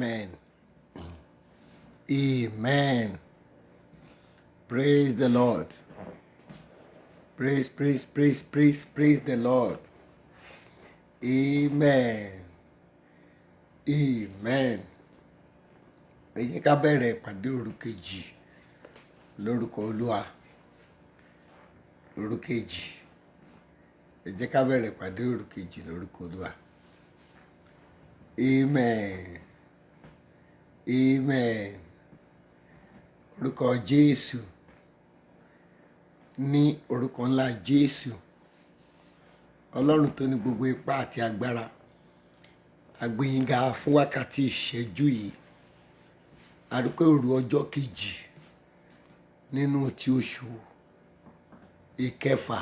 Amen. Amen. Praise the Lord. Praise the Lord. Amen. Amen. Ẹ jẹ́ ká bẹ̀rẹ̀ ìpàdé òru kejì lórúkọ Olúwa. Òru kejì. Ẹ jẹ́ ká bẹ̀rẹ̀ ìpàdé òru kejì lórúkọ Olúwa. Amen. Amen. Orúkọ Jésù. Ní orúkọ ńlá Jésù. Ọlọ́run tó ní gbogbo ipá àti agbára. A gbé yín ga fún wákàtí ìṣẹ́jú yìí. A dúpẹ́ òru ọjọ́ kejì nínú ti oṣù ìkẹfà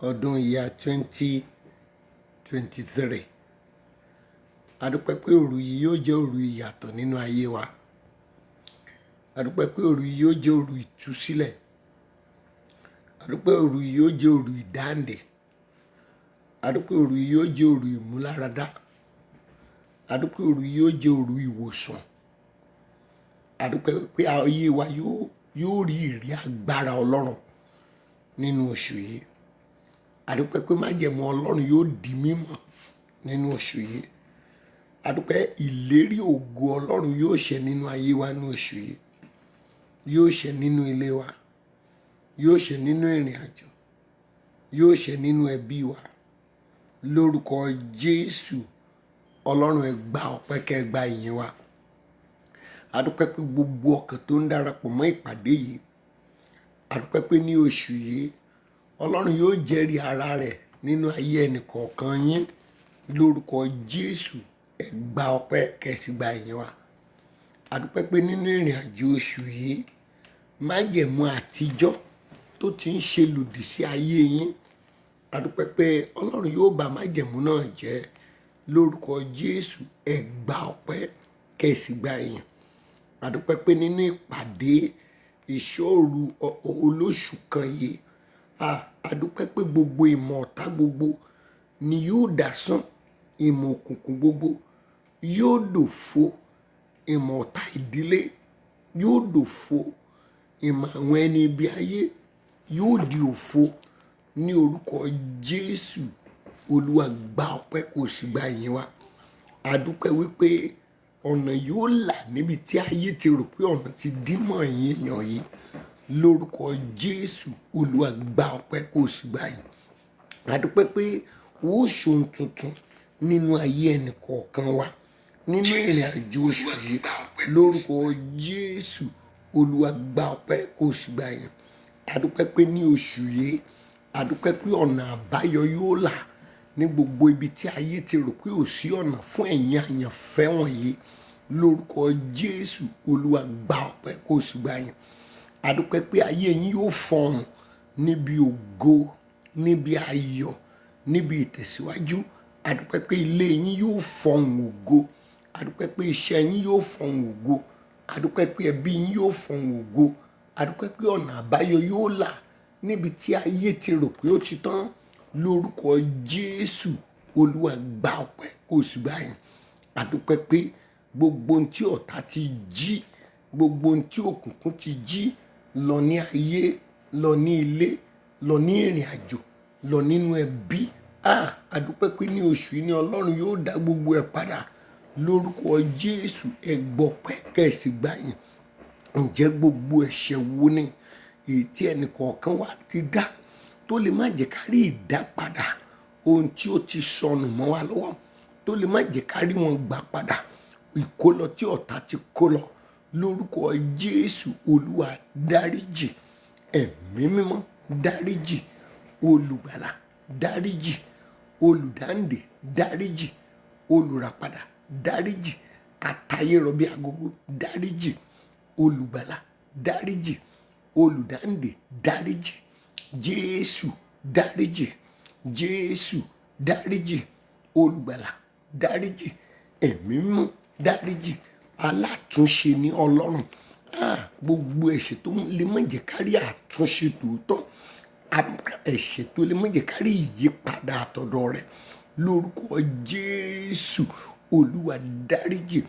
ọdún ìyá 2023. A dúpẹ́ pé òru yìí yóò jẹ́ òru ìyàtọ̀ nínú ayé wa. A dúpẹ́ pé òru yìí yóò jẹ́ òru ìtúsílẹ̀. A dúpẹ́ òru yìí yóò jẹ́ òru ìdáǹdè. A dúpẹ́ òru yìí yóò jẹ́ òru ìmúláradá. A dúpẹ́ òru yìí yóò jẹ́ òru ìwòsàn. A dúpẹ́ pé ayé wa yóò rí ìrí agbára Ọlọ́run nínú oṣù yìí. A dúpẹ́ pé májẹ̀mú Ọlọ́run yóò di mímọ̀ nínú oṣù yìí. A dúpẹ́ ìlérí ògo Ọlọ́run yóò ṣẹ nínú ayé wa nínú oṣù yìí. Yóò ṣẹ nínú ilé wa. Yóò ṣẹ nínú ìrìn àjò. Yóò ṣẹ nínú ẹbí wa. Lórúkọ Jésù, Ọlọ́run ẹ gba ọpẹ́ kẹ́ ẹ gba ìyìn wa. A dúpẹ́ pé gbogbo ọkàn tó ń darapọ̀ mọ́ ìpàdé yìí. A dúpẹ́ pé ní oṣù yìí, Ọlọ́run yóò jẹ́rìí ara rẹ̀ nínú ayé ẹnìkọ̀ọ̀kan yín. Lórúkọ Jésù, ẹ gba ọpẹ́ kẹ́ ẹ sì gba ìyìn wa. A dúpẹ́ pé nínú ìrìn àjò oṣù yìí, májẹ̀mú àtijọ́ tó ti ń ṣe lòdì sí ayé yín. A dúpẹ́ pé Ọlọ́run yóò bà májẹ̀mú náà jẹ́. Lórúkọ Jésù, ẹ gba ọpẹ́ kẹ́ ẹ sì gba ìyìn. A dúpẹ́ pé nínú ìpàdé ìṣọ́òru olóṣù kan yìí, a dúpẹ́ pé gbogbo ìmọ̀ ọ̀tá gbogbo ni yóò dasán. Ìmọ̀ òkùnkùn gbogbo yóò dòfo. Ìmọ̀ ọ̀tá ìdílé yóò dòfo. Ìmọ̀ àwọn ẹni ibi ayé yóò di òfo. Ní orúkọ Jésù, Olúwa gba ọpẹ́ kó sì gba ìyìn wa. A dúpẹ́ wípé ọ̀nà yóò là níbi tí ayé ti rò pé ọ̀nà ti dí mọ́ ẹ̀yin èèyàn yìí. Lórúkọ Jésù, Olúwa gba ọpẹ́ kó sì gba ìyìn. A dúpẹ́ pé ó ṣohun tuntun nínú ayé ẹnì kọ̀ọ̀kan wa nínú ìrìn àjò oṣù yìí. Lórúkọ Jésù, Olúwa gba ọpẹ́ kó sì gba ìyìn. A dúpẹ́ pé ní oṣù yìí, a dúpẹ́ pé ọ̀nà àbáyọ yóò là ní gbogbo ibi tí ayé ti rò pé ò sí ọ̀nà fún ẹ̀yin àyànfẹ́ wọ̀nyí. Lórúkọ Jésù, Olúwa gba ọpẹ́ kó sì gba ìyìn. A dúpẹ́ pé ayé yín yóò fọhùn níbi ògo, níbi ayọ̀, níbi ìtẹ̀síwájú. A dúpẹ́ pé ilé yín yóò fọhùn ògo. A dúpẹ́ pé iṣẹ́ yín yóò fọhùn ògo. A dúpẹ́ pé ẹbí yín yóò fọhùn ògo. A dúpẹ́ pé ọ̀nà àbáyọ yóò là níbi tí ayé ti rò pé ó ti tán. Lórúkọ Jésù, Olúwa gba ọpẹ́ kó sì gba ìyìn. A dúpẹ́ pé gbogbo ohun tí ọ̀tá ti jí, gbogbo ohun tí òkùnkùn ti jí lọ ní ayé, lọ ní ilé, lọ ní ìrìn àjò, lọ nínú ẹbí. A dúpẹ́ pé ní oṣù yìí ni Ọlọ́run yóò dá gbogbo ẹ̀ padà. Lórúkọ Jésù, ẹ gbọpẹ́ kẹ́ ẹ sì gba ìyìn. Ǹjẹ́ gbogbo ẹ̀ṣẹ̀ wo ni èyí tí ẹnì kọ̀ọ̀kan wa ti dá tó lè má jẹ́ ká rí ìdápadà ohun tí ó ti sọnù mọ́ wa lọ́wọ́, tó lè má jẹ́ ká rí wọn gbà padà, ìkólọ tí ọ̀tá ti kó lọ. Lórúkọ Jésù, Olúwa dáríjì. Ẹ̀mí mímọ́ dáríjì. Olùgbàlà dáríjì. Olùdáǹdè dáríjì. Olùràpadà dáríjì. Àtayérọbí agogo dáríjì. Olùgbàlà dáríjì. Olùdáǹdè dáríjì. Jésù dáríjì. Jésù dáríjì. Olùgbàlà dáríjì. Ẹ̀mí mímọ́ dáríjì. Alátúnṣe ni Ọlọ́run. Gbogbo ẹ̀ṣẹ̀ tó lè má jẹ́ ká rí àtúnṣe tòótọ́, ẹ̀ṣẹ̀ tó lè má jẹ́ ká rí ìyípadà àtọ̀dọ̀ rẹ̀. Lórúkọ Jésù, Olúwa dáríjì.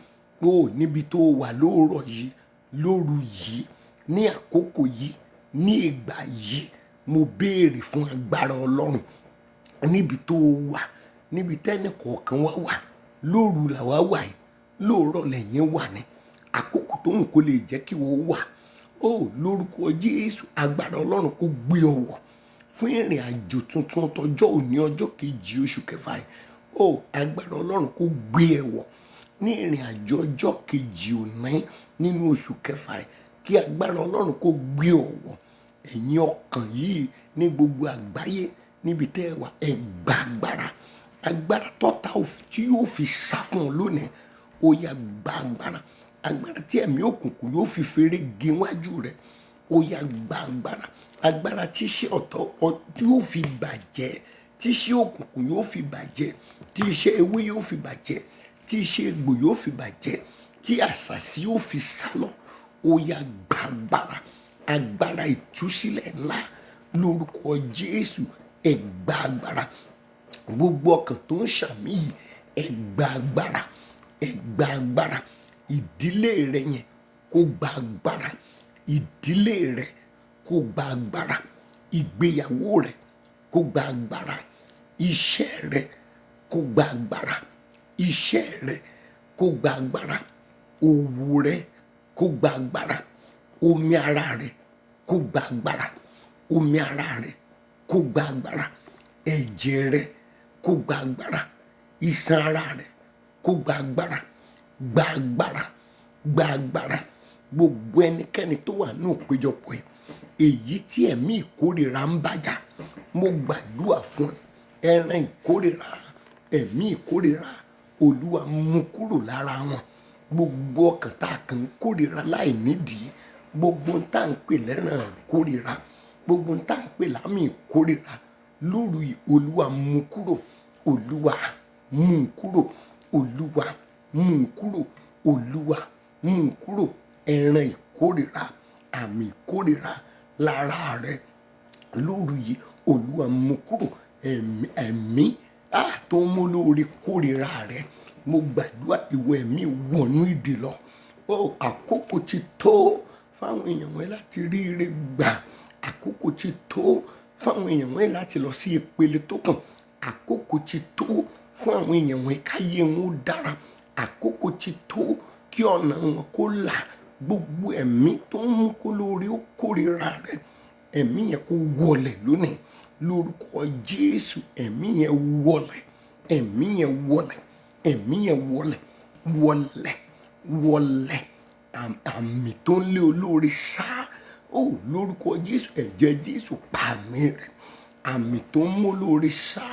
Níbi tó wà lóòrọ̀ yìí, lóru yìí, ní àkókò yìí, ní ìgbà yìí, mo béèrè fún agbára Ọlọ́run. Níbi tó wà, níbi tẹ́nì kọ̀ọ̀kan wá wà, lóru làwa wà yìí, lóòrọ̀ lẹ́yìn wà ní àkókò tó ń kó lè jẹ́ kí wọ́n wà. Lórúkọ Jésù, agbára Ọlọ́run kó gbé ọ wọ̀ fún ìrìn àjò tuntun tọjọ́ òní, ọjọ́ kejì oṣù kẹfà yìí. Agbára Ọlọ́run kó gbé ẹ wọ̀ ní ìrìn àjò ọjọ́ kejì òní nínú oṣù kẹfà yìí. Kí agbára Ọlọ́run kó gbé ọ wọ̀. Ẹ̀yin ọkàn yìí ní gbogbo àgbáyé níbi tẹ́ ẹ wà, ẹ gba agbára tọ́ta tí yóò fi sá fún ọ lónìí. Ó yá, gba agbára tí ẹ̀mí òkùnkùn yóò fi feré gé wájú rẹ̀. Ó yá, gba agbára tí iṣẹ́ ọ̀tọ̀ tí yóò fi bàjẹ́, tí iṣẹ́ òkùnkùn yóò fi bàjẹ́, tí iṣẹ́ ewé yóò fi bàjẹ́, tí iṣẹ́ egbò yóò fi bàjẹ́, tí àṣàsí yóò fi sálọ. Ó yá, gba agbára ìtúsílẹ̀ ńlá lórúkọ Jésù. Ẹ gba agbára. Gbogbo ọkàn tó ń ṣàmì yìí, ẹ gba agbára. Ìdílé rẹ yẹn kó gba agbára. Ìdílé rẹ kó gba agbára. Ìgbéyàwó rẹ kó gba agbára. Iṣẹ́ rẹ kó gba agbára. Iṣẹ́ rẹ kó gba agbára. Òwò rẹ kó gba agbára. Omi ara rẹ kó gba agbára. Omi ara rẹ kó gba agbára. Ẹ̀jẹ̀ rẹ kó gba agbára. Iṣan ara rẹ kó gba agbára. Gba agbára. Gbogbo ẹnikẹ́ni tó wà ní òpéjọpọ̀ yìí, èyí tí ẹ̀mí ìkórìíra ń bàjá, mo gbàdúrà fún ẹran ìkórìíra, ẹ̀mí ìkórìíra, Olúwa mú kúrò lára wọn. Gbogbo ọkàn tá a kàn ń kórìíra láì nídìí, gbogbo ń tá à ń pè lẹ́ràn ìkórìíra, gbogbo ń tá à ń pè lámì ìkórìíra, lóru yìí Olúwa mú kúrò. Olúwa mú kúrò. Olúwa mú kúrò. Olúwa mú kúrò. Ẹran ìkórìíra, àmì ìkórìíra lára rẹ lóru yìí, Olúwa mú kúrò. Ẹ̀mí tó ń mú lórí kórìíra rẹ, mo gbàdúrà ìwọ ẹ̀mí wọnú ìdè lọ. Àkókò ti tó fáwọn èèyàn wọn láti rí ire gbà. Àkókò ti tó fáwọn èèyàn wọn láti lọ sí ìpele tó kàn. Àkókò ti tó fún àwọn èèyàn wọn káyé wọn ó dára. Àkókò ti tó kí ọ̀nà wọn kó là. Gbogbo ẹ̀mí tó ń mú kó lórí ó kórìíra rẹ, ẹ̀mí yẹn kó wọlẹ̀ lónìí lórúkọ Jésù. Ẹ̀mí yẹn wọlẹ̀. Ẹ̀mí yẹn wọlẹ̀. Ẹ̀mí yẹn wọlẹ̀. Àmì tó ń lé olórí sá. Lórúkọ Jésù, ẹ̀jẹ̀ Jésù pa àmì rẹ̀. Àmì tó ń mú olórí sá.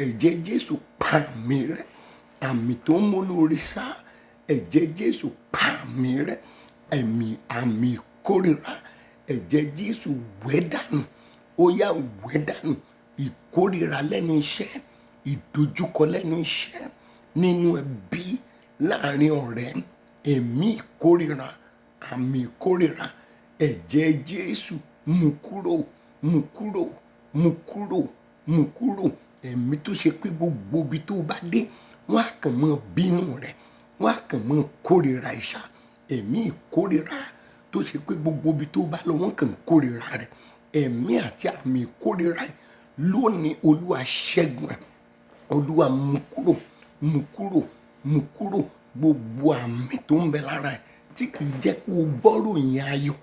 Ẹ̀jẹ̀ Jésù pa àmì rẹ̀. Àmì tó ń mú olórí sá. Ẹ̀jẹ̀ Jésù pa àmì rẹ̀. Àmì ìkórìíra, ẹ̀jẹ̀ Jésù wẹ̀ dànù. Ó yá, wẹ̀ dànù. Ìkórìíra lẹ́nu iṣẹ́, ìdojúkọ lẹ́nu iṣẹ́, nínú ẹbí, láàrin ọ̀rẹ́, ẹ̀mí ìkórìíra, àmì ìkórìíra, ẹ̀jẹ̀ Jésù mú kúrò. Ẹ̀mí tó ṣe pé gbogbo ibi tó bá dé, wọ́n á kàn mọ́ bínú rẹ̀, wọ́n á kàn mọ́ kórìíra ìṣá. Ẹ̀mí ìkórìíra tó ṣe pé gbogbo ibi tó bá lọ, wọ́n kàn kórìíra rẹ̀. Ẹ̀mí àti àmì ìkórìíra lónìí, Olúwa ṣẹ́gun ẹ̀. Olúwa mú kúrò. Gbogbo àmì tó ń bẹ lára ẹ̀ tí kì í jẹ́ kó o gbọ́ròyìn ayọ̀,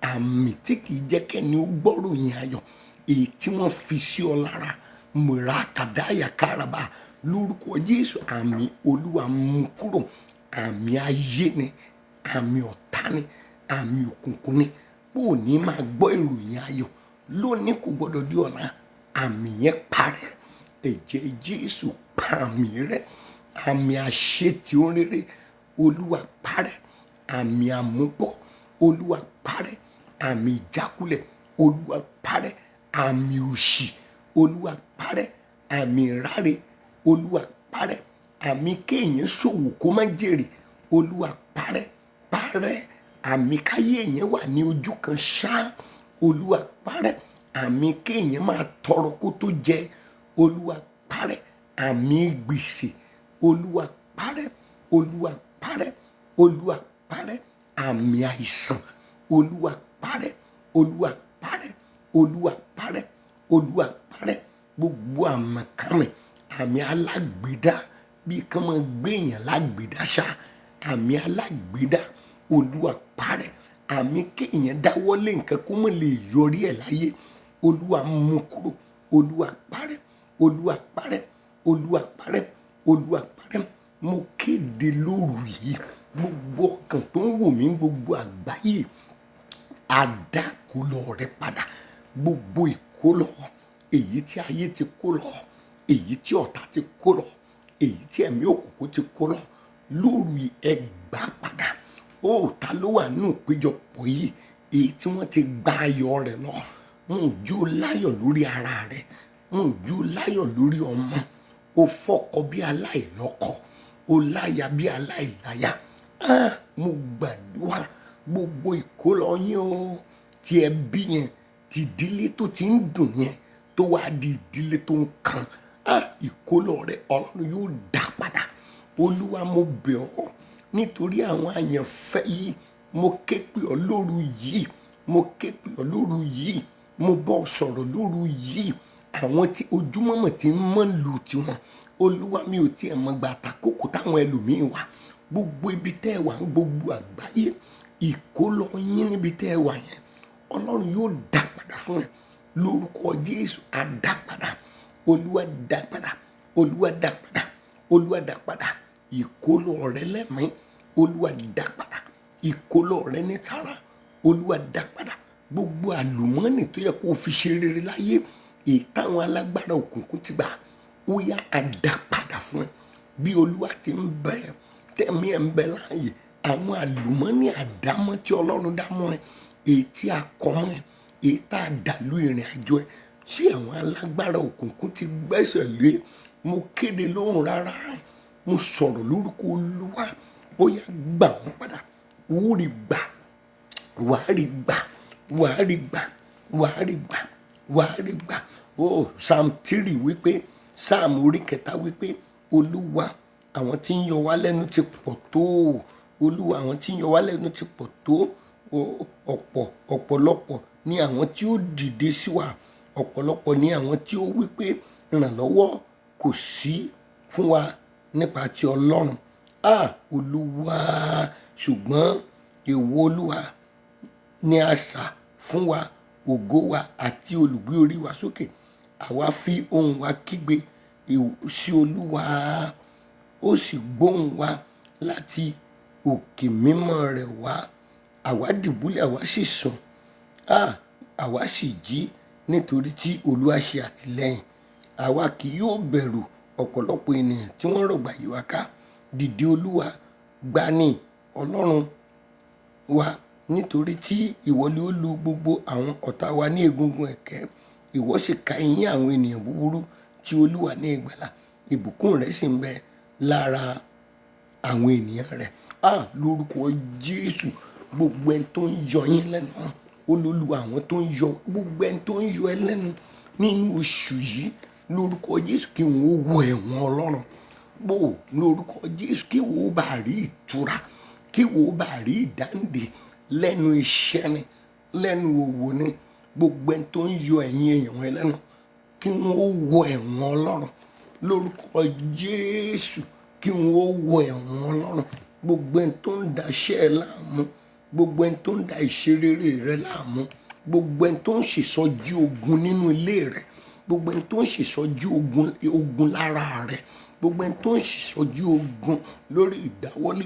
àmì tí kì í jẹ́ kẹ́ni ó gbọ́ròyìn ayọ̀, èyí tí wọ́n fi sí ọ lára, mùràkàdáyà káraba lórúkọ Jésù. Àmì, Olúwa mú kúrò. Àmì ayé ni, àmì ọ̀tá ni, àmì òkùnkùn ni. Bó o ní máa gbọ́ ìròyìn ayọ̀ lónìí, kò gbọ́dọ̀ di ọ̀la. Àmì yẹn parẹ́. Ẹ̀jẹ̀ Jésù pa àmì rẹ̀. Àmì àṣetì oréré, Olúwa parẹ́. Àmì àmúbọ̀, Olúwa parẹ́. Àmì ìjákulẹ̀, Olúwa parẹ́. Àmì òṣì, Olúwa parẹ́. Àmì ìráre, Olúwa parẹ́. Àmì kéèyàn ṣòwò kó má jèrè, Olúwa parẹ́. Àmì káyé èèyàn wà ní ojú kan ṣá, Olúwa parẹ́. Àmì kéèyàn máa tọrọ kó tó jẹ, Olúwa parẹ́. Àmì gbèsè, Olúwa parẹ́, Olúwa parẹ́, Olúwa parẹ́, àmì àìsàn, Olúwa parẹ́, Olúwa parẹ́, Olúwa parẹ́, Olúwa parẹ́, gbogbo àmọ̀kànmí, àmì alágbèédá bí kán máa gbé èèyàn lágbèédá ṣá, àmì alágbèédá, Olúwa parẹ́, àmì kéèyàn dáwọ́lé nǹkan kó mọ̀ lè yọrí ẹ̀ láyé, Olúwa mú kúrò, Olúwa parẹ́, Olúwa parẹ́, Olúwa parẹ́, Olúwa parẹ́. Mo kéde lóru yìí, gbogbo ọkàn tó ń wò mí gbogbo àgbáyé, àdákòlọ rẹ padà, gbogbo ìkólọ èyí tí ayé ti kó lọ, èyí tí ọ̀tá ti kó lọ, èyí tí ẹ̀mí òkùnkùn ti kó lọ, lóru yìí ẹ gbà padà. Ó ta ló wà nínú ìpéjọpọ̀ yìí èyí tí wọ́n ti gba ayọ̀ rẹ̀ lọ? Wọn ò jó láyọ̀ lórí ara rẹ̀, wọn ò jó láyọ̀ lórí ọmọ, ó fọ́kọ bí aláìlọ́kọ, ó láya bí aláìláya. Mo gbàdúrà gbogbo ìkólọ yín o, ti ẹbí yẹn, ti ìdílé tó ti ń dùn yẹn, tó wá di ìdílé tó ń kan, ìkólọ rẹ Ọlọ́run yóò dá padà. Olúwa mo bẹ̀ ọ́ nítorí àwọn àyànfẹ́ yìí, mo ké pè ọ́ lóru yìí, mo ké pè ọ́ lóru yìí, mo bọ́ sọ̀rọ̀ lóru yìí. Àwọn tí ojúmọ́mọ̀ ti ń mọ́ lù tiwọn, Olúwa mi ò tiẹ̀ mọ̀ gbà àtàkókò táwọn ẹlòmíín wà, gbogbo ibi tẹ́ ẹ wà ń gbogbo àgbáyé, ìkólọ yín níbi tẹ́ ẹ wà yẹn Ọlọ́run yóò dá padà fún ẹ lórúkọ Jésù. Á dá padà, Olúwa dá padà, Olúwa dá padà, Olúwa dá padà. Ìkólọ rẹ lẹ́mìí, Olúwa dá padà, ìkólọ rẹ ní tara, Olúwa dá padà. Gbogbo àlùmọ́ọ́nì tó yẹ kó o fi ṣe rere láyé, èyí táwọn alágbára òkùnkùn ti gbà, ó yá á dá padà fún ẹ. Bí Olúwa ti ń bẹ tẹ̀mí ẹ̀ ń bẹ láàyè, àwọn àlùmọ́ọ́nì àdámọ́ tí Ọlọ́run dá mọ́ ẹ, èyí tí a kọ mọ́ ẹ, èyí tá a dàlú ìrìn àjò ẹ, tí àwọn alágbára òkùnkùn ti gbẹ́sẹ̀ lé, mo kéde lóhùn rárá, mo sọ̀rọ̀ lórúkọ Olúwa, ó yá gbà wọ́n padà, ó rí gbà, wàá rí gbà, wàá rí gbà, wàá rí gbà, wàá rí gbà. Psalm 3 wípé, Psalm orí 3 wípé, Olúwa àwọn tí ń yọ wá lẹ́nu ti pọ̀ tó, Olúwa àwọn tí ń yọ wá lẹ́nu ti pọ̀ tó, ọ̀pọ̀lọpọ̀ ni àwọn tí ó dìde sí wa, ọ̀pọ̀lọpọ̀ ni àwọn tí ó wípé ìrànlọ́wọ́ kò sí fún wa nípa ti Ọlọ́run. Olúwa, ṣùgbọ́n èwo Olúwa ni asà fún wa, ògo wa àti olùgbé orí wa sókè. Àwa fi ohùn wa kígbe sí Olúwa, ó sì gbóhùn wa láti òkè mímọ́ rẹ̀ wá. Àwa dìbúlẹ̀, àwa sì sùn, àwa sì jí nítorí tí Olúwa ṣe àtìlẹ́yìn. Àwa kì yóò bẹ̀rù ọ̀pọ̀lọpọ̀ ènìyàn tí wọ́n rọ̀gbà yí wa ká. Dìde Olúwa, gbani Ọlọ́run wa, nítorí tí ìwọ ni ó lu gbogbo àwọn ọ̀tá wa ní egungun ẹ̀kẹ́. Ìwọ sì ká eyín àwọn ènìyàn búburú, tí Olúwa ní ìgbàlà, ìbùkún rẹ̀ sì ń bẹ lára àwọn ènìyàn rẹ̀. Lórúkọ Jésù, gbogbo ẹni tó ń yọ yín lẹ́nu, Olúwa àwọn tó ń yọ, gbogbo ẹni tó ń yọ ẹ lẹ́nu nínú oṣù yìí, lórúkọ Jésù kí wọ́n wọ ẹ̀wọ̀n Ọlọ́run. Lórúkọ Jésù kí wọ́n bá rí ìtura, kí wọ́n bá rí ìdáǹdè lẹ́nu iṣẹ́ ni, lẹ́nu òwò ni. Gbogbo ẹni tó ń yọ ẹ̀yin èèyàn ẹ lẹ́nu, kí wọ́n wọ ẹ̀wọ̀n Ọlọ́run. Lórúkọ Jésù kí wọ́n wọ ẹ̀wọ̀n Ọlọ́run. Gbogbo ẹni tó ń da iṣẹ́ ẹ láàmú, gbogbo ẹni tó ń da ìṣerere rẹ láàmú, gbogbo ẹni tó ń ṣèsọjí ogun nínú ilé rẹ, gbogbo ẹni tó ń ṣèsọjí ogun lára rẹ, gbogbo ẹni tó ń ṣèsọjí ogun lórí ìdáwọ́lé,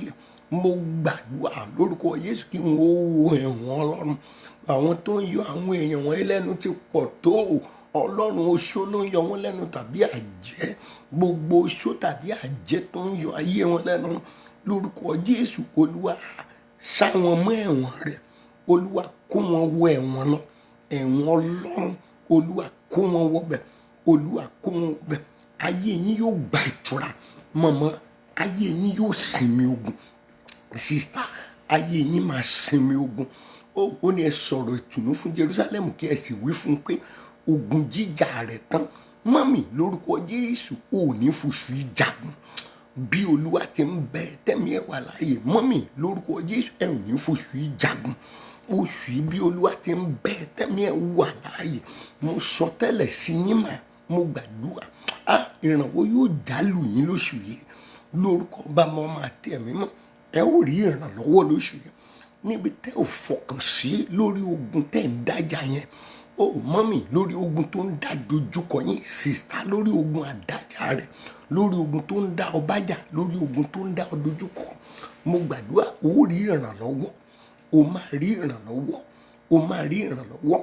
mo gbàdúrà lórúkọ Jésù kí wọ́n wọ ẹ̀wọ̀n Ọlọ́run. Àwọn tó ń yọ àwọn èèyàn wọn lẹ́nu ti pọ̀ tó, Ọlọ́run oṣó ló ń yọ wọ́n lẹ́nu tàbí àjẹ́, gbogbo oṣó tàbí àjẹ́ tó ń yọ ayé wọn lẹ́nu, lórúkọ Jésù Olúwa sá wọn mọ́ ẹ̀wọ̀n rẹ̀, Olúwa kó wọn wọ ẹ̀wọ̀n lọ, ẹ̀wọ̀n Ọlọ́run, Olúwa kó wọn wọbẹ̀, Olúwa kó wọn wọbẹ̀. Ayé yín yóò gba ìtura, mọ̀mọ́, ayé yín yóò sinmi ogun, sista, ayé yín máa sinmi ogun. Ó ní ẹ sọ̀rọ̀ ìtùnú fún Jerusalem kí ẹ sì wí fún pé ogun jíjà rẹ̀ tán. Mọ́mì, lórúkọ Jésù ò ní fòṣù ìjagun, bí olúwa ti ń bẹ tẹ́mi ẹ̀ wà láàyè mọ́mì lórúkọ Jésù ẹ ò ní fòṣù yìí jagun. Oṣù yìí bí olúwa ti ń bẹ tẹ́mi ẹ̀ wà láàyè mo sọ tẹ́lẹ̀ sí yín mà mo gbàdúrà ìrànwọ́ yóò dálù yín lóṣù yìí lórúkọ Baba Ọmọ àti Ẹ̀mí Mímọ́. Ẹ ó rí ìrànlọ́wọ́ lóṣù yìí níbi tẹ́ ò fọkàn sí lórí ogun tẹ́ ń dájà yẹn. Ó mọ́mì lórí ogun tó ń dá dojúkọ yín, sìstá lórí ogun àdájà rẹ̀, lórí ogun tó ń dá ọ bájà, lórí ogun tó ń dá ọ dojúkọ. Mo gbàdúrà ó rí ìrànlọ́wọ́, ó máa rí ìrànlọ́wọ́, ó máa rí ìrànlọ́wọ́,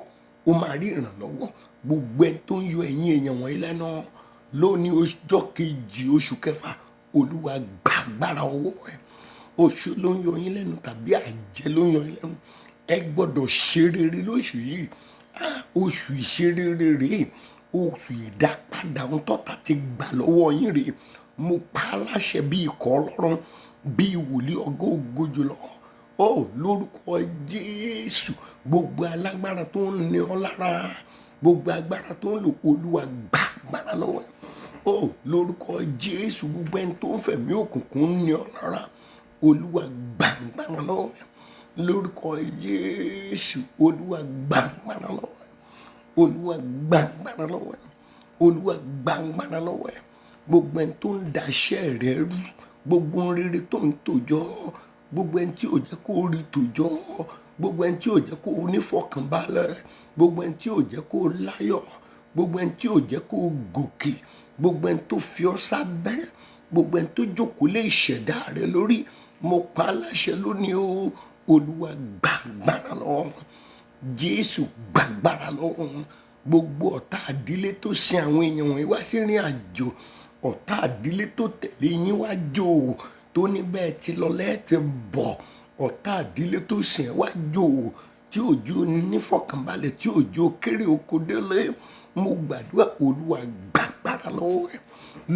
ó máa rí ìrànlọ́wọ́. Gbogbo ẹni tó ń yọ ẹ̀yin èèyàn wọ̀nyí lẹ́nu lónìí ọjọ́ kejì oṣù kẹfà, Olúwa gbàgbára ọwọ́ ẹ̀. Oṣù ló ń yọ yín lẹ́nu tàbí àjẹ́ ló ń yọ yín lẹ́nu, ẹ gbọ́dọ̀ ṣe rere lóṣù yìí. Oṣù ìṣerere rèé, oṣù ìdápadà ohun tọ́ta ti gbà lọ́wọ́ yín rèé. Mo pa á láṣẹ bí ikọ̀ Ọlọ́run, bí wòlíì ọgọ́ ògo jùlọ. Lórúkọ Jésù, gbogbo alágbára tó ń ní ọ lára, gbogbo agbára tó ń lò, Olúwa gbà agbára lọ́wọ́ ẹ̀. Lórúkọ Jésù, gbogbo ẹni tó ń fẹ̀mí òkùnkùn ń ní ọ lára, Olúwa gbà agbára lọ́wọ́ ẹ̀. Lórúkọ Jésù, Olúwa gbà agbára lọ́wọ́ ẹ̀. Olúwa gbà agbára lọ́wọ́ ẹ̀. Olúwa gbà agbára lọ́wọ́ ẹ̀. Gbogbo ẹni tó ń daṣẹ́ rẹ̀ rú, gbogbo ohun rere tó ń tòjọ́, gbogbo ẹni tí ò jẹ́ kó rí tòjọ́, gbogbo ẹni tí ò jẹ́ kó nífọ̀kànbalẹ̀, gbogbo ẹni tí ò jẹ́ kó láyọ̀, gbogbo ẹni tí ò jẹ́ kó gòkè, gbogbo ẹni tó fi ọ́ sábẹ́, gbogbo ẹni tó jókòó lé ìṣẹ̀dá rẹ̀ lórí, mo pa á láṣẹ lónìí o. Olúwa gbàgbára lọ́wọ́ wọn. Jésù gbàgbára lọ́wọ́ wọn. Gbogbo ọ̀tá àdílé tó sin àwọn èèyàn wọ̀nyí wá sí ìrìn àjò, ọ̀tá àdílé tó tẹ̀lé yín wá jò tó ní bẹ́ẹ̀ ti lọ lẹ́ẹ̀tì bọ̀, ọ̀tá àdílé tó sin ẹ̀ wá jò tí òjò nífọ̀kànbalẹ̀, tí òjò kéré oko délé. Mo gbàdúrà Olúwa gbàgbára lọ́wọ́ ẹ̀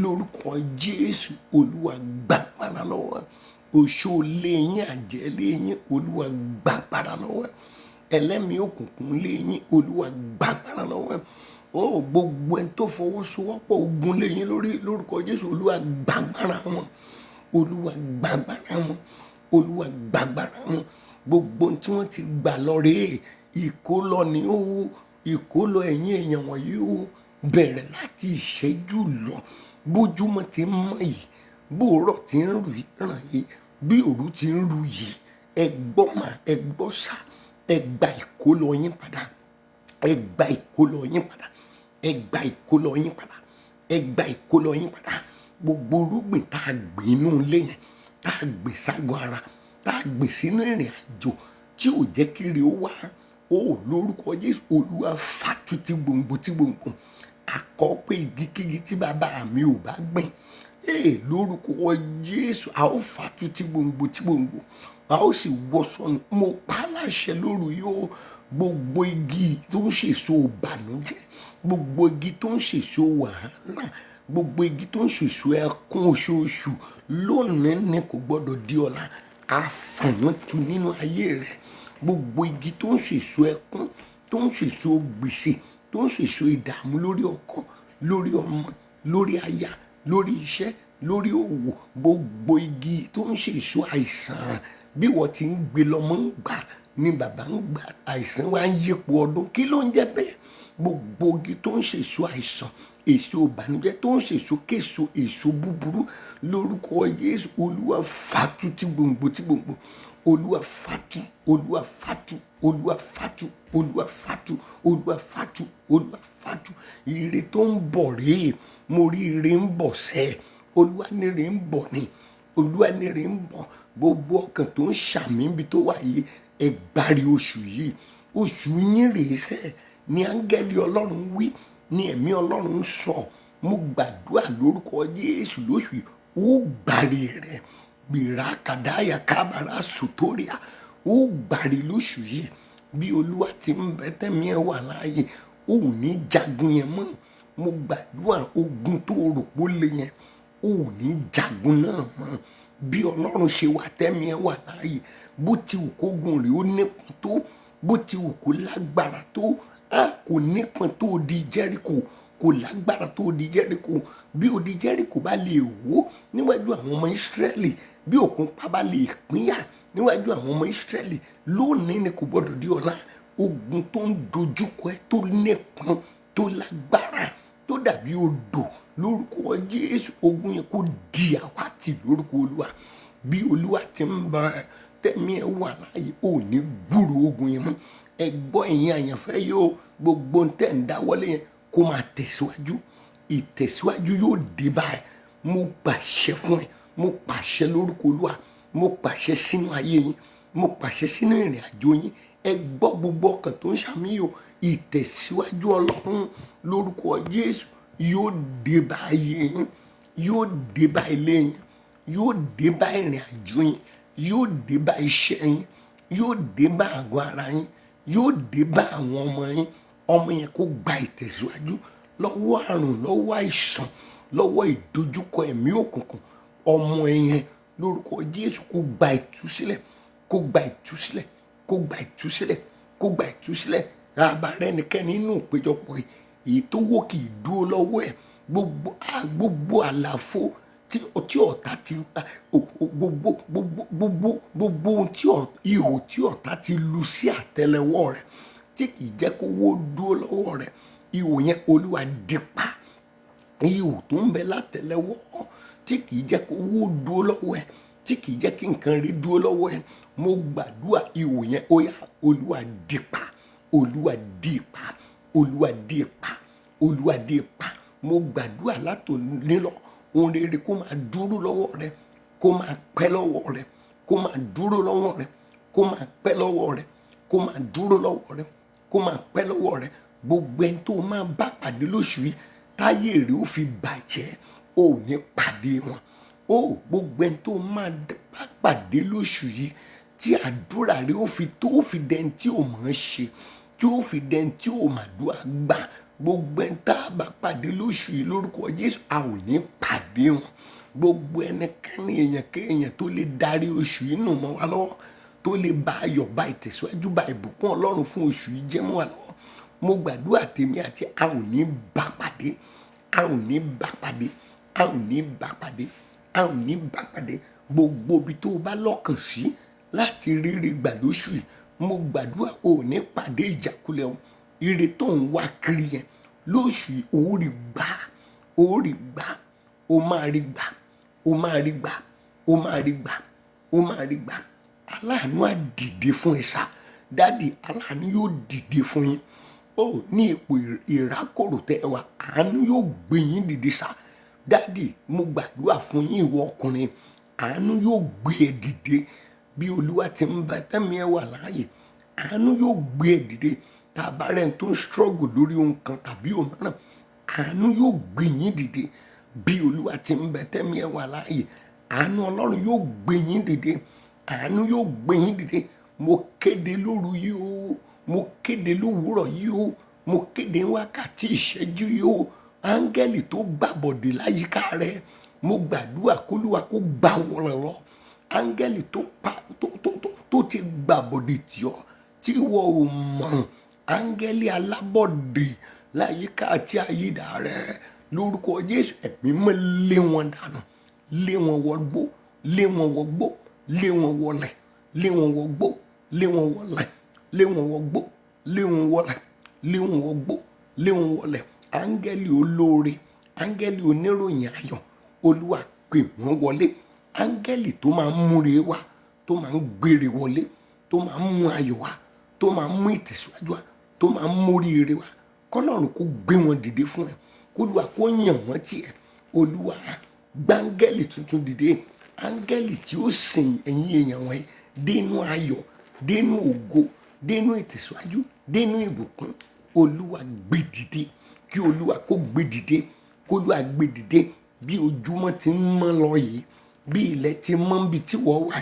lórúkọ Jésù. Olúwa gbàgbára lọ́wọ́ ẹ̀. Oṣó lé yín, àjẹ́ lé yín, Olúwa gbàgbára lọ́wọ́ ẹ̀. Ẹlẹ́mìí òkùnkùn lé yín, Olúwa gbàgbára lọ́wọ́ ẹ̀. Gbogbo ẹni tó fọwọ́sowọ́pọ̀ ogun lé yín lórí lórúkọ Jésù, Olúwa gbàgbára wọn. Olúwa gbàgbára wọn. Olúwa gbàgbára wọn. Gbogbo tí wọ́n ti gbà lọ rèé, ìkólọ ni ó, ìkólọ ẹ̀yin èèyàn wọ̀nyí ó bẹ̀rẹ̀ láti ìṣẹ́jú lọ. Bójúmọ́ ti ń mọ́ yìí, bóòrọ̀ ti ń ràn yìí, bí òru ti ń ru yìí, ẹ gbọ́ mà, ẹ gbọ́ sà, ẹ gba ìkólọ yín padà, ẹ gba ìkólọ yín padà, ẹ gba ìkólọ yín padà, ẹ gba ìkólọ yín padà. Gbogbo irúgbìn tá a gbìn inú ilé yẹn, tá a gbìn ságọ́ ara, tá a gbìn sínú ìrìn àjò tí ò jẹ́ kiri ó wá, lórúkọ Jésù, Olúwa fàtú tí gbòǹgbò tí gbòǹgbò. Àkọ́ pé igikígi tí bàbá mi ò bá gbìn, lórúkọ Jésù, a ó fàtú tí gbòǹgbò tí gbòǹgbò, a ó sì wọ́ sọnù. Mo pa á láṣẹ lóru yìí o. Gbogbo igi tó ń ṣèso ìbànújẹ́, gbogbo igi tó ń ṣèso wàhálà, gbogbo igi tó ń ṣèso ẹkún oṣooṣù, lónìí ni kò gbọdọ̀ di ọ̀la. Àfàwọn tu nínú ayé rẹ̀. Gbogbo igi tó ń ṣèso ẹkún, tó ń ṣèso gbèsè, tó ń ṣèso ìdààmú lórí ọkọ, lórí ọmọ, lórí aya, lórí iṣẹ́, lórí òwò, gbogbo igi tó ń ṣèso àìsàn, bí wọ́n ti ń gbé lọ́mọ ń gbà ni bàbá ń gbà, àìsàn wa ń yípo ọdún. Kí ló ń jẹ́ bẹ́ẹ̀? Gbogbo igi tó ń ṣèso àìsàn, èso ìbànújẹ́, tó ń ṣèso késo, èso búburú, lórúkọ Jésù, Olúwa fàtú tí gbòǹgbò tí gbòǹgbò. Olúwa fàtú, Olúwa fàtú, Olúwa fàtú, Olúwa fàtú, Olúwa fàtú, Olúwa fàtú. Ire tó ń bọ̀ rèé, mo rí ire ń bọ̀ sẹ́. Olúwa ní ire ń bọ̀ ni, Olúwa ní ire ń bọ̀. Gbogbo ọkàn tó ń ṣàmì ibi tó wà yìí, ẹ gbárí oṣù yìí. Oṣù yín rèé sẹ́, ní áńgẹ́lì Ọlọ́run wí, ní ẹ̀mí Ọlọ́run sọ. Mo gbàdúrà lórúkọ Jésù lóṣù yìí, ó gbárí rẹ̀. Gbèrà kàdáyà kábàrà sòtóríà, ó gbárí lóṣù yìí. Bí Olúwa ti ń bẹ tẹ́mi ẹ wà láàyè, ó ní jagun yẹn mọ́. Mo gbàdúrà ogun tó rò pó lé yẹn, ó ní jagun náà mọ́. Bí Ọlọ́run ṣe wà tẹ́mi ẹ wà láàyè, bó ti wù kó gun rè ó nípọn tó, bó ti wù kó lágbára tó, kò nípọn tó di Jẹ́ríkò, kò lágbára tó odi Jẹ́ríkò. Bí odi Jẹ́ríkò bá lè wó níwájú àwọn ọmọ Ísírẹ́lì, bí òkun pa bá lè pínyà níwájú àwọn ọmọ Ísírẹ́lì, lónìí ni kò gbọdọ̀ di ọ̀la. Ogun tó ń dojúkọ ẹ tó nípọn, tó lágbára, tó dàbí odò, lórúkọ Jésù, ogun yẹn kò di àwátì lórúkọ Olúwa. Bí Olúwa ti ń bá tẹ̀mí ẹ wà láàyè, ò ní gbúrò ogun yẹn mọ́. Ẹ gbọ́ ẹ̀yin àyànfẹ́ yìí o, gbogbo tẹ̀ ń dáwọ́lé yẹn kó máa tẹ̀síwájú. Ìtẹ̀síwájú yóò dé bá ẹ. Mo pàṣẹ fún ẹ, mo pàṣẹ lórúkọ Olúwa, mo pàṣẹ sínú ayé yín, mo pàṣẹ sínú ìrìn àjò yín. Ẹ gbọ́ gbogbo ọkàn tó ń ṣàmìyàn, ìtẹ̀síwájú Ọlọ́run lórúkọ Jésù yóò dé bá ayé yín, yóò dé bá ilé yín, yóò dé bá ìrìn àjò yín, yóò dé bá iṣẹ́ yín, yóò dé bá àgọ́ ara yín, yóò dé bá àwọn ọmọ yín. Ọmọ yẹn kó gba ìtẹ̀síwájú lọ́wọ́ àrùn, lọ́wọ́ àìsàn, lọ́wọ́ ìdojúkọ ẹ̀mí òkùnkùn. Ọmọ yẹn lórúkọ Jésù kó gba ìtúsílẹ̀, kó gba ìtúsílẹ̀, kó gba ìtúsílẹ̀, kó gba ìtúsílẹ̀. Àbá rẹ nìkẹ́ni nínú ìpéjọpọ̀ yìí, èyí tó wó kì í dúró lọ́wọ́ ẹ̀. Gbogbo àlàfo tí ọ̀tá ti gbogbo ohun ihò tí ọ̀tá ti lu sí àtẹ́lẹwọ́ rẹ̀ tí kì í jẹ́ kó wó dúró lọ́wọ́ rẹ̀, ihò yẹn Olúwa dípa. Ihò tó ń bẹ látẹ́lẹwọ́ tí kì í jẹ́ kó wó dúró lọ́wọ́ ẹ̀, tí kì í jẹ́ kí nǹkan rí dúró lọ́wọ́ ẹ̀, mo gbàdúrà ihò yẹn ó yá, Olúwa dípa, Olúwa dípa, Olúwa dípa, Olúwa dípa. Mo gbàdúrà látòní lọ, ohun rere kó máa dúró lọ́wọ́ rẹ, kó máa pẹ́ lọ́wọ́ rẹ, kó máa dúró lọ́wọ́ rẹ, kó máa pẹ́ lọ́wọ́ rẹ, kó máa dúró lọ́wọ́ rẹ, kó máa pẹ́ lọ́wọ́ rẹ. Gbogbo ẹni tó máa bá pàdé lóṣù yìí táyé rẹ ó fi bàjẹ́, ò ní pàdé wọn. Gbogbo ẹni tó máa bá pàdé lóṣù yìí tí àdúrà rẹ ó fi dẹni tí ò mọ̀ ọ́n ṣe, tí ó fi dẹni tí ò màdúrà gbà. Gbogbo ẹni tá a bá pàdé lóṣù yìí lórúkọ Jésù, a ò ní pàdé wọn. Gbogbo ẹnikẹ́ni èèyàn kéèyàn tó lè darí oṣù yìí nù mọ́ wa lọ́wọ́, tó lè bá ayọ̀, bá ìtẹ̀síwájú, bá ìbùkún Ọlọ́run fún oṣù yìí jẹ́ mọ́ wa lọ́wọ́, mo gbàdúrà tèmi àti a ò ní bá pàdé, a ò ní bá pàdé, a ò ní bá pàdé, a ò ní bá pàdé. Gbogbo ibi tó o bá lọ́kàn sí láti rírí gbà lóṣù yìí, mo gbàdúrà ò ní pàdé ìjákulẹ̀ o. Ire tó ń wá kiri yẹn lóṣù yìí ó rí gbà, ó rí gbà, ó máa rí gbà, ó máa rí gbà, ó máa rí gbà, ó máa rí gbà. Aláàánú á dìde fún ẹ sá. Dádì, aláàánú yóò dìde fún yín. Ní ipò ìrákòrò tẹ́ ẹ wà, àánú yóò gbé yín dìde sá. Dádì, mo gbàdúrà fún yín ìwọ ọkùnrin, àánú yóò gbé ẹ dìde. Bí Olúwa ti ń bá tẹ́mi ẹ wà láàyè, àánú yóò gbé ẹ dìde. Tá a bá rẹ̀ tó ń struggle lórí ohun kan tàbí òmíràn, àánú yóò gbé yín dìde. Bí Olúwa ti ń bẹ tẹ́mi ẹ wà láàyè, àánú Ọlọ́run yóò gbé yín dìde, àánú yóò gbé yín dìde. Mo kéde lóru yìí o, mo kéde lówùúrọ̀ yìí o, mo kéde wákàtí ìṣẹ́jú yìí o. Áńgẹ́lì tó gbàbọ̀dè láyìíká rẹ, mo gbàdúrà k'Olúwa kó gbà wọ́n lọ. Áńgẹ́lì tó ti gbàbọ̀dè tì ọ́ tí wọ́n ò mọ̀, áńgẹ́lì alábọ̀dè láyìíká àti àyídà rẹ, lórúkọ Jésù, ẹ̀mí mọ́ lé wọn dànù, lé wọn wọgbó, lé wọn wọgbó, lé wọn wọlẹ̀, lé wọn wọgbó, lé wọn wọlẹ̀, lé wọn wọgbó, lé wọn wọlẹ̀, lé wọn wọgbó, lé wọn wọlẹ̀. Áńgẹ́lì olóore, áńgẹ́lì oníròyìn ayọ̀, Olúwa pè wọ́n wọlé. Áńgẹ́lì tó máa ń múre wá, tó máa ń gbére wọlé, tó máa ń mú ayọ̀ wá, tó máa ń mú ìtẹ̀síwájú wá, tó máa ń mórí ire wá, k'Ọlọ́run kó gbé wọn dìde fún ẹ, k'Olúwa kó yàn wọ́n tiẹ̀. Olúwa gbé áńgẹ́lì tuntun dìde, áńgẹ́lì tí ó sìn ẹ̀yin èèyàn wọ̀nyí dénú ayọ̀, dénú ògo, dénú ìtẹ̀síwájú, dénú ìbùkún. Olúwa gbé dìde, kí Olúwa kó gbé dìde, k'Olúwa gbé dìde. Bí ojúmọ́ ti ń mọ́ lọ yìí, bí ilẹ̀ ti mọ́ bí tí wọ́n wà,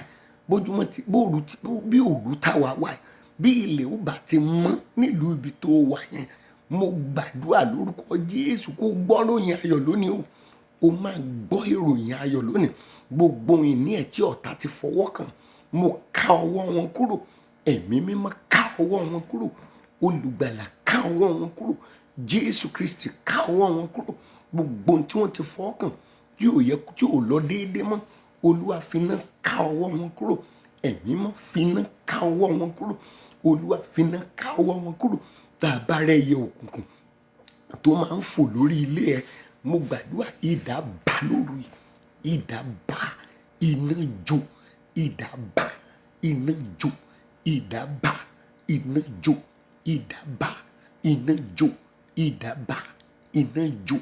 bí òru táwa wà, bí ilẹ̀ ó bá ti mọ́ nílùú ibi tó wà yẹn, mo gbàdúrà lórúkọ Jésù kó gbọ́ ìròyìn ayọ̀ lónìí o. O máa gbọ́ ìròyìn ayọ̀ lónìí. Gbogbo ìní ẹ̀ tí ọ̀tá ti fọwọ́ kàn, mo ká ọwọ́ wọn kúrò. Ẹ̀mí mímọ́ ká ọwọ́ wọn kúrò. Olùgbàlà ká ọwọ́ wọn kúrò. Jésù Kristi ká ọwọ́ wọn kúrò, gbogbo ohun tí wọ́n ti fọwọ́ kàn tí ò yẹ tí ò lọ déédéé mọ́, Olúwa finá ká ọwọ́ wọn kúrò. Ẹ̀mí mọ́ finá ká ọwọ́ wọn kúrò. Olúwa finá ká ọwọ́ wọn kúrò. Tá a bá rẹ́ ẹyẹ òkùnkùn tó máa ń fò lórí ilé ẹ, mo gbàdúrà idà bá lóru yìí, idà bá, iná jó, idà bá, iná jó, idà bá, iná jó, idà bá, iná jó, idà bá, iná jó,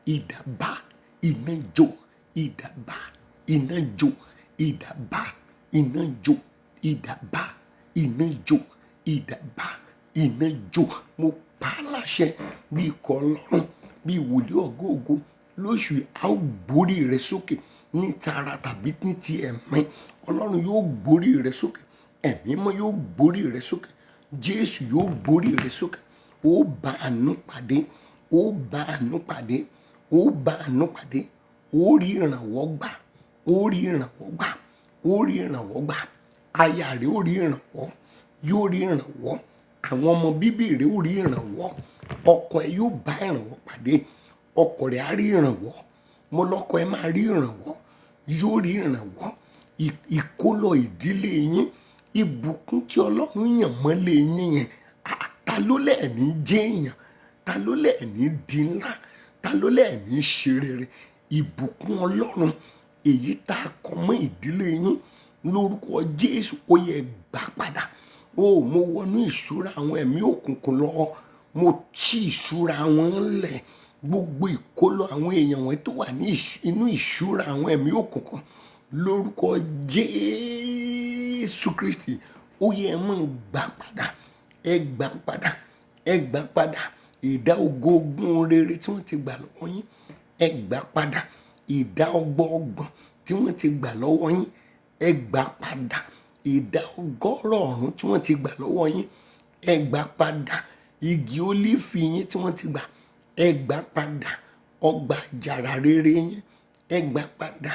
idà bá, iná jó, idà bá, iná jó, idà bá, iná jó, idà bá, iná jó, idà bá, iná jó. Mo pa á láṣẹ bí ikọ̀ Ọlọ́run, bí wòlíì ògo lóṣù yìí, a ó gbórí rẹ sókè ní tara tàbí ní ti ẹ̀mí. Ọlọ́run yóò gbórí rẹ sókè, ẹ̀mí mọ́ yóò gbórí rẹ sókè, Jésù yóò gbórí rẹ sókè. Ó bá àánú pàdé, ó bá àánú pàdé, ó bá àánú pàdé, ó rí ìrànwọ́ gbà, ó rí ìrànwọ́ gbà, ó rí ìrànwọ́ gbà. Aya rẹ ó rí ìrànwọ́, yóò rí ìrànwọ́. Àwọn ọmọ bíbí rẹ ó rí ìrànwọ́. Ọkọ ẹ yóò bá ìrànwọ́ pàdé, ọkọ rẹ á rí ìrànwọ́. Mo lọ́kọ ẹ máa rí ìrànwọ́, yóò rí ìrànwọ́. Ìkólọ ìdílé yín, ìbùkún tí Ọlọ́run yàn mọ́lé yín yẹn, ta ló lẹ́ẹ̀ní jẹ́ èèyàn, ta ló lẹ́ẹ̀ní di ńlá, ta ló lẹ́ẹ̀ní ṣe rere. Ìbùkún Ọlọ́run èyí tá a kọ mọ́ ìdílé yín lórúkọ Jésù, ó yẹ gbà padà. Mo wọnú ìṣúra àwọn ẹ̀mí òkùnkùn lọ, mo ṣí ìṣúra wọn lẹ̀. Gbogbo ìkólọ àwọn èèyàn wọn tó wà ní inú ìṣúra àwọn ẹ̀mí òkùnkùn lórúkọ Jésù Kristi, ó yẹ mọ́ gbà padà, ẹ gbà padà, ẹ gbà padà. Ìdá ogún rere tí wọ́n ti gbà lọ́wọ́ yín, ẹ gbà padà. Ìdá ọgbọ̀n tí wọ́n ti gbà lọ́wọ́ yín, ẹ gbà padà. Ìdá ọgọ́rùn tí wọ́n ti gbà lọ́wọ́ yín, ẹ gbà padà. Igi ólífì yín tí wọ́n ti gbà, ẹ gbà padà. Ọgbà àjàrà rere yín, ẹ gbà padà.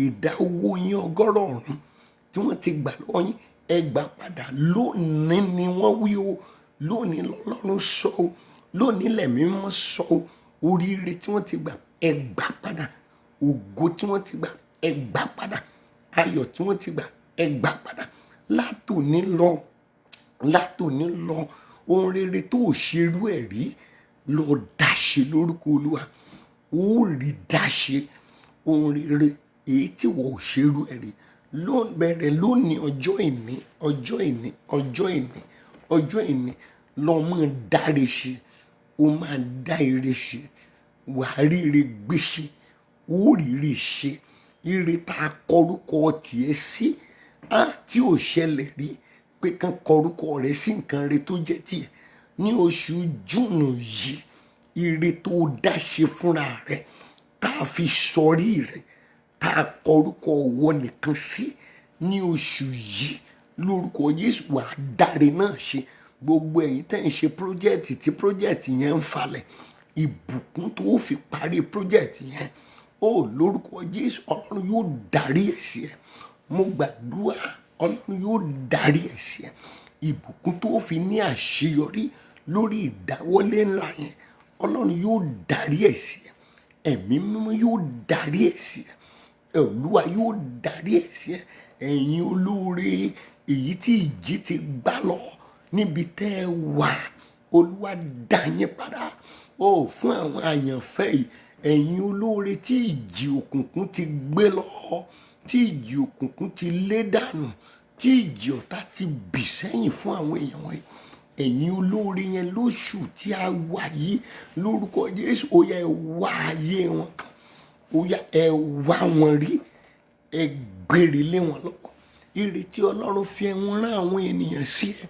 Ìdá owó yín ọgọ́rùn tí wọ́n ti gbà lọ́wọ́ yín, ẹ gbà padà. Lónìí ni wọ́n wí o, lónìí lọ́lọ́run sọ o, lónìí lẹ̀mí mọ́ sọ o. Oríire tí wọ́n ti gbà, ẹ gbà padà. Ògo tí wọ́n ti gbà, ẹ gbà padà. Ayọ̀ tí wọ́n ti gbà, ẹ gbà padà. Látòní lọ, ohun rere tó ò ṣerú ẹ̀ rí lọ dáṣe lórúkọ Olúwa. Ó rí dáṣe ohun rere èyí tí wọ́n ò ṣerú ẹ̀ rí. Bẹ̀rẹ̀ lónìí, ọjọ́ ìní lọ máa dáre ṣe, ó máa dá ire ṣe, wàá rí ire gbé ṣe, ó rí ire ṣe. Ire tá a kọrúkọ tiẹ̀ sí, tí ò ṣẹlẹ̀ rí pé kán kọrúkọ rẹ̀ sí nǹkan rẹ̀ tó jẹ́ tiẹ̀ ní oṣù Júùnù yìí. Ire tó dáṣe fúnra rẹ̀ tá a fi sọrí rẹ̀, tá a kọrúkọ ọwọ́ nìkan sí ní oṣù yìí lórúkọ Jésù, wàá dáre náà ṣe. Gbogbo ẹ̀yin tẹ́ ń ṣe pírójẹ́tì tí pírójẹ́tì yẹn ń falẹ̀, ìbùkún tó fi parí pírójẹ́tì yẹn, lórúkọ Jésù, Ọlọ́run yóò darí ẹ̀ sí ẹ. Mo gbàdúrà, Ọlọ́run yóò darí ẹ̀ sí ẹ. Ìbùkún tó fi ní àṣeyọrí lórí ìdáwọ́lé ńlá yẹn, Ọlọ́run yóò darí ẹ̀ sí ẹ. Ẹ̀mí mímọ́ yóò darí ẹ̀ sí ẹ. Olúwa yóò darí ẹ̀ sí ẹ. Ẹ̀yin olóore èyí tí ìjì ti gbá lọ níbi tẹ́ ẹ wà, Olúwa dá yín padà. Fún àwọn àyànfẹ́ yìí, ẹ̀yin olóore tí ìjì òkùnkùn ti gbé lọ, tí ìjì òkùnkùn ti lé dànù, tí ìjì ọ̀tá ti bì sẹ́yìn fún àwọn èèyàn wọ̀nyí, ẹ̀yin olóore yẹn lóṣù tí a wà yìí lórúkọ Jésù, ó yá ẹ wá ayé wọn kan, ó yá ẹ wá wọn rí, ẹ gbére lé wọn lọ́wọ́. Ire tí Ọlọ́run fi ẹ̀wọ̀n rán àwọn ènìyàn sí ẹ,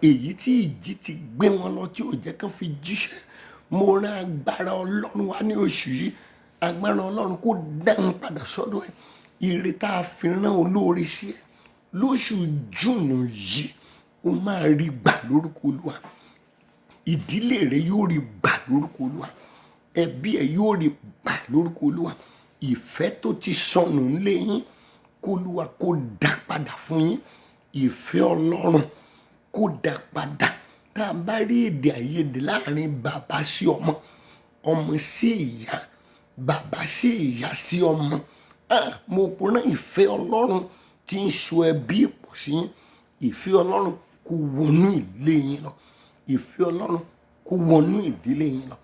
èyí tí ìjì ti gbé wọn lọ tí ò jẹ́ kán fi jíṣẹ́, mo rán agbára Ọlọ́run wá ní oṣù yìí. Agbára Ọlọ́run kó dáhùn padà sọ́dọ̀ ẹ. Ire tá a fi rán olóore sí ẹ lóṣù Júùnù yìí, ó máa rí gbà lórúkọ Olúwa. Ìdílé rẹ yóò rí gbà lórúkọ Olúwa. Ẹbí ẹ yóò rí gbà lórúkọ Olúwa. Ìfẹ́ tó ti sọnù ńlé yín, kó Olúwa kó dá padà fún yín. Ìfẹ́ Ọlọ́run kó dá padà tá a bá rí èdè àìyedè láàrin bàbá sí ọmọ, ọmọ sí ìyá, bàbá sí ìyá sí ọmọ, mo rán ìfẹ́ Ọlọ́run tí ń so ẹbí pọ̀ sí yín. Ìfẹ́ Ọlọ́run kó wọnú ilé yín lọ. Ìfẹ́ Ọlọ́run kó wọnú ìdílé yín lọ.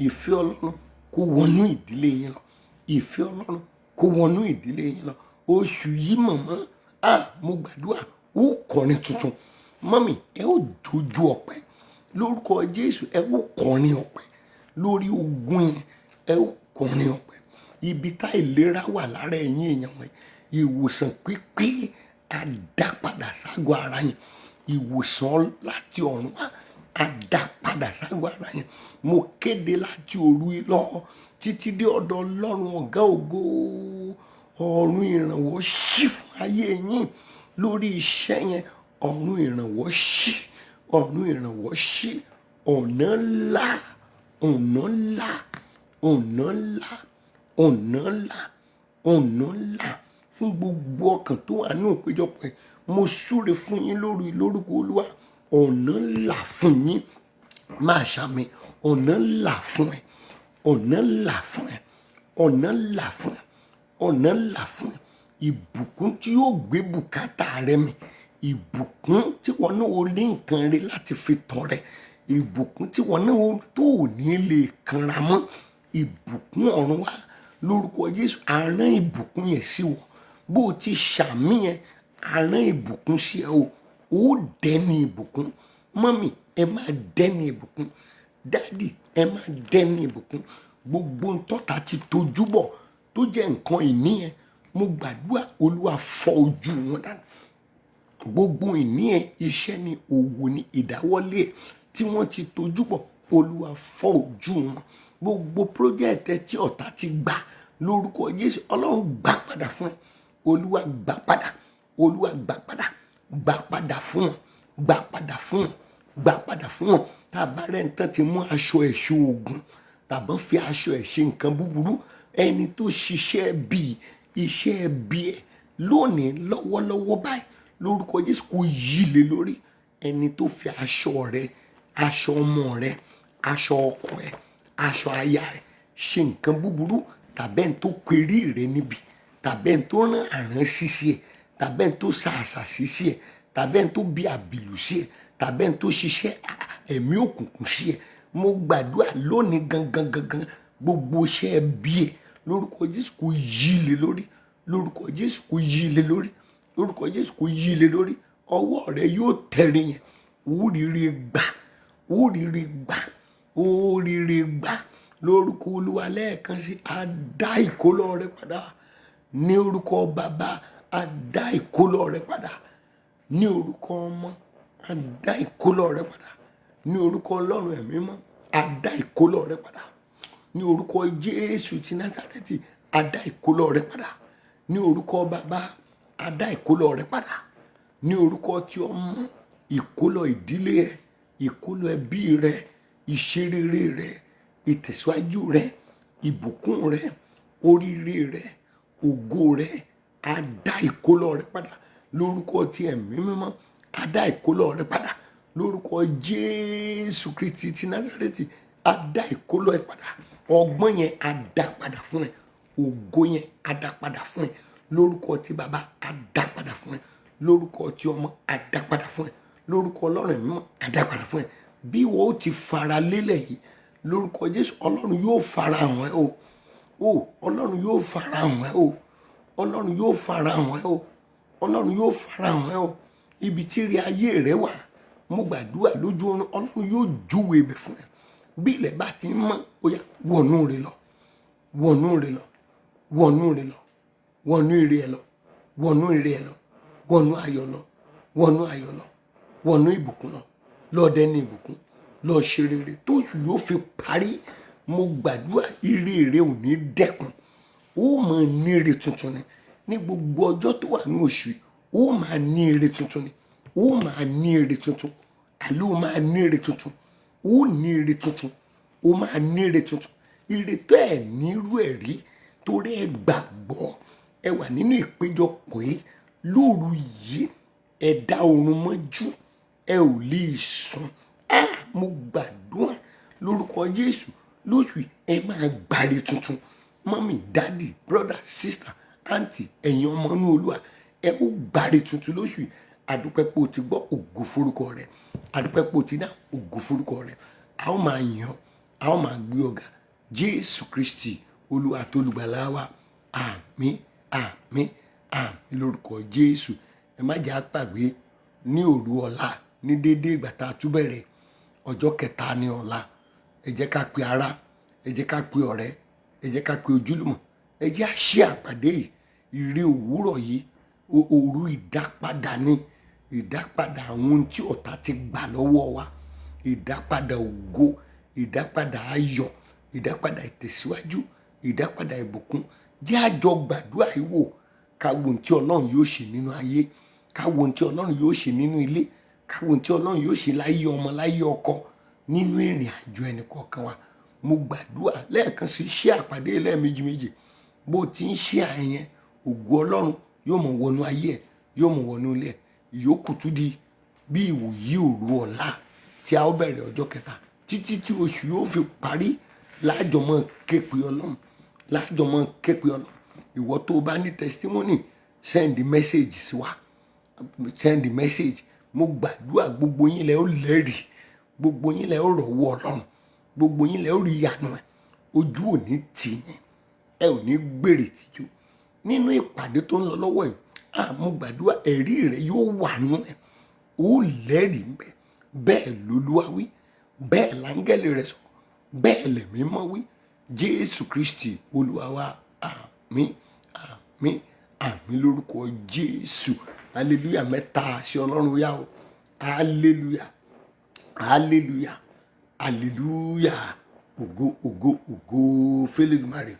Ìfẹ́ Ọlọ́run kó wọnú ìdílé yín lọ. Ìfẹ́ Ọlọ́run kó wọnú ìdílé yín lọ. Oṣù yìí mọ̀mọ́, mo gbàdúrà ó kọrin tuntun. Mọ́mì, ẹ ó dojú ọpẹ́ lórúkọ Jésù. Ẹ ó kọrin ọpẹ́ lórí ogun yẹn. Ẹ ó kọrin ọpẹ́. Ibi tá ìlera wà lára ẹ̀yin èèyàn wọ̀nyí, ìwòsàn pípé á dá padà ságọ́ ara yín. Ìwòsàn láti ọ̀run wá á dá padà ságọ́ ara yín. Mo kéde láti òru lọ títí dé ọ̀dọ̀ Ọlọ́run ọ̀gá ògo. Ọ̀run ìrànwọ́ ṣí fún ayé yín lórí iṣẹ́ yẹn. Ọ̀run ìrànwọ́ ṣí. Ọ̀run ìrànwọ́ ṣí. Ọ̀nà ńlá, ọ̀nà ńlá, ọ̀nà ńlá, ọ̀nà ńlá, ọ̀nà ńlá fún gbogbo ọkàn tó wà ní òpéjọpọ̀ yìí. Mo súre fún yín lórúkọ Olúwa. Ọ̀nà ńlá fún yín. Máa ṣàmì. Ọ̀nà ńlá fún ẹ. Ọ̀nà ńlá fún ẹ. Ọ̀nà ńlá fún ẹ. Ọ̀nà ńlá fún ẹ. Ìbùkún tí yóò gbé bùkátà rẹ mì. Ìbùkún tí wọn náà ó ní nǹkan rẹ láti fi tọrẹ. Ìbùkún tí wọn náà tó ò ní lè kanra mọ́. Ìbùkún ọ̀run wá lórúkọ Jésù. Àrán ìbùkún yẹn sí wọ. Bó o ti ṣàmì yẹn, àrán ìbùkún sí ẹ o. Ó dẹni ìbùkún. Mọ́mì, ẹ máa dẹni ìbùkún. Dádì, ẹ máa dẹni ìbùkún. Gbogbo ntọ́ta ti tojú bọ̀ tó jẹ́ nǹkan ìní yẹn, mo gbàdúrà Olúwa fọ́ ojú wọn dànù. Gbogbo ìní ẹ, iṣẹ́ ni, òwò ni, ìdáwọ́lé tí wọ́n ti tojú bọ̀, Olúwa fọ́ ojú wọn. Gbogbo project ẹ tí ọ̀tá ti gbà lórúkọ Jésù, Ọlọ́run gbà padà fún ẹ. Olúwa gbà padà. Olúwa gbà padà. Gbà padà fún wọn. Gbà padà fún wọn. Gbà padà fún wọn. Tá a bá rẹ̀ ń tán ti mú aṣọ ẹ̀ṣọ́ ogun tàbí fi aṣọ ẹ̀ ṣe nǹkan búburú, ẹni tó ṣiṣẹ́ bí iṣẹ́ bí ẹ lónìí lọ́wọ́lọ́wọ́ báyìí lórúkọ Jésù kò yí lé lórí. Ẹni tó fi aṣọ rẹ, aṣọ ọmọ rẹ, aṣọ ọkọ ẹ, aṣọ aya ẹ ṣe nǹkan búburú, tàbí ẹni tó perí rẹ níbi, tàbí ẹni tó rán àrán sí ẹ, tàbí ẹni tó ṣàṣà sí ẹ, tàbí ẹni tó bí àbìlù sí ẹ, tàbí ẹni tó ṣiṣẹ́ ẹ̀mí òkùnkùn sí ẹ, mo gbàdúrà lónìí gangan gbogbo iṣẹ́ bí ẹ lórúkọ Jésù kò yí lé lórí. Lórúkọ Jésù kò yí lé lórí. Lórúkọ Jésù kò yí lé lórí. Ọwọ́ rẹ yóò tẹ̀rẹ̀ yẹn. Oríire gbà. Oríire gbà. Oríire gbà. Lórúkọ Olúwa lẹ́ẹ̀kan sí, a dá ìkólọ rẹ padà. Ní orúkọ Bàbá, a dá ìkólọ rẹ padà. Ní orúkọ Ọmọ, a dá ìkólọ rẹ padà. Ní orúkọ Ọlọ́run ẹ̀mí mọ́, a dá ìkólọ rẹ padà. Ní orúkọ Jésù ti Násárẹ́tì, a dá ìkólọ rẹ padà. Ní orúkọ Bàbá, a dá ìkólọ rẹ padà. Ní orúkọ ti Ọmọ, ìkólọ ìdílé ẹ, ìkólọ ẹbí rẹ, ìṣerere rẹ, ìtẹ̀síwájú rẹ, ìbùkún rẹ, oríire rẹ, ògo rẹ, a dá ìkólọ rẹ padà. Lórúkọ ti ẹ̀mí mímọ́, a dá ìkólọ rẹ padà. Lórúkọ Jésù Kristi ti Násárẹ́tì, a dá ìkólọ ẹ padà. Ọgbọ́n yẹn a dá padà fún ẹ. Ògo yẹn a dá padà fún ẹ. Lórúkọ ti Bàbá, a dá padà fún ẹ. Lórúkọ ti Ọmọ, a dá padà fún ẹ. Lórúkọ Ọlọ́run ẹ̀mí mímọ́, a dá padà fún ẹ. Bí wọ́n ó ti fara lélẹ̀ yìí, lórúkọ Jésù, Ọlọ́run yóò fara hàn ẹ́ o. Ọlọ́run yóò fara hàn ẹ́ o. Ọlọ́run yóò fara hàn ẹ́ o. Ọlọ́run yóò fara hàn ẹ́ o. Ibi tí ire ayé rẹ wà, mo gbàdúrà lójú oorun, Ọlọ́run yóò júwe ibẹ̀ fún ẹ. Bí ilẹ̀ bá ti ń mọ́, ó yá wọnú rẹ lọ. Wọnú rẹ lọ. Wọnú rẹ lọ. Wọnú ire ẹ lọ. Wọnú ire ẹ lọ. Wọnú ayọ̀ lọ. Wọnú ayọ̀ lọ. Wọnú ìbùkún lọ. Lọ́ọ̀dẹ ní ìbùkún. Lọ ṣe rere tóṣù yóò fi parí. Mo gbàdúrà ire rẹ ò ní dẹ́kun. Ó máa ní ire tuntun ni. Ní gbogbo ọjọ́ tó wà ní oṣù yìí, ó máa ní ire tuntun ni. Ó máa ní ire tuntun. Àlọ́ ó máa ní ire tuntun. Ó ní ire tuntun. Ó máa ní ire tuntun. Ire tó ẹ̀ nírú ẹ̀ rí torí ẹ gbàgbọ́. Ẹ wà nínú ìpéjọpọ̀ yìí lóru yìí. Ẹ dá oorun mọ́jú. Ẹ ò lè sùn. mo gbàdúrà lórúkọ Jésù lóṣù yìí ẹ máa gbàre tuntun. Mọ́mì, dádì, brọ́dà, sísítà, àǹtì, ẹ̀yin ọmọ inú Olúwa, ẹ ó gbàre tuntun lóṣù yìí. Àdúpẹ́ pé o ti gbọ́, ògo forúkọ rẹ̀. Àdúpẹ́ pé o ti dá, ògo forúkọ rẹ̀. A ó máa yìn ọ́, a ó máa gbé ọ̀gá. Jésù Kristi Olúwa àti olùgbàlà wa. Àmín, àmín, àmín lórúkọ Jésù. Ẹ má jẹ́ á gbàgbé ní òru ọ̀la ní déédéé ìgbà tá a tún bẹ̀rẹ̀ ọjọ́ kẹta ní ọ̀la. Ẹ jẹ́ ká pe ará, ẹ jẹ́ ká pe ọ̀rẹ́, ẹ jẹ́ ká pe ojúlùmọ̀, ẹ jẹ́ á ṣe àpàdé yìí. Ire òwúrọ̀ yìí òru ìdápadà ni, ìdápadà àwọn ohun tí ọ̀tá ti gbà lọ́wọ́ wa, ìdápadà ògo, ìdápadà ayọ̀, ìdápadà ìtẹ̀síwájú, ìdápadà ìbùkún. Jẹ́ á jọ gbàdúrà yìí wò, ká wo ohun tí Ọlọ́run yóò ṣe nínú ayé, ká wo ohun tí Ọlọ́run yóò ṣe nínú ilé, ká wo ohun tí Ọlọ́run yóò ṣe láyé ọmọ, láyé ọkọ, nínú ìrìn àjò ẹnì kọ̀ọ̀kan wa. Mo gbàdúrà lẹ́ẹ̀kan sí ṣe àpàdé lẹ́ẹ̀méjì méjì. Bó ti ń ṣe àyẹn, ògo Ọlọ́run yóò mọ̀ wọnú ayé ẹ̀, yóò mọ̀ wọnú ilé ẹ̀. Ìyókù tún di bí ìwòyí òru ọ̀la tí a ó bẹ̀rẹ̀ ọjọ́ kẹta títí tí oṣù yóò fi parí. Lájọmọ́ képe Ọlọ́run, lájọmọ́ képe Ọlọ́run. Ìwọ tó o bá ní testimony, send message sí wa, send message. Mo gbàdúrà gbogbo yín lẹ ó lẹ́rìí, gbogbo yín lẹ ó rọ̀wọ́ Ọlọ́run, gbogbo yín lẹ ó rí ìyanu ẹ̀. Ojú ò ní tì yín, ẹ ò ní gbèrè tìjú nínú ìpàdé tó ń lọ lọ́wọ́ yìí. Mo gbàdúrà ẹ̀rí rẹ yóò wà nínú ẹ̀, ó lẹ́rìí ń bẹ. Bẹ́ẹ̀ l'Olúwa wí, bẹ́ẹ̀ láńgẹ́lì rẹ̀ sọ, bẹ́ẹ̀ lẹ̀mí mọ́ wí. Jésù Kristi Olúwa wa. Àmín, àmín, àmín lórúkọ Jésù. Hallelujah mẹ́ta sí Ọlọ́run yá o. Hallelujah, hallelujah, hallelujah. Ògo, ògo, ògo f'Elédùmarè.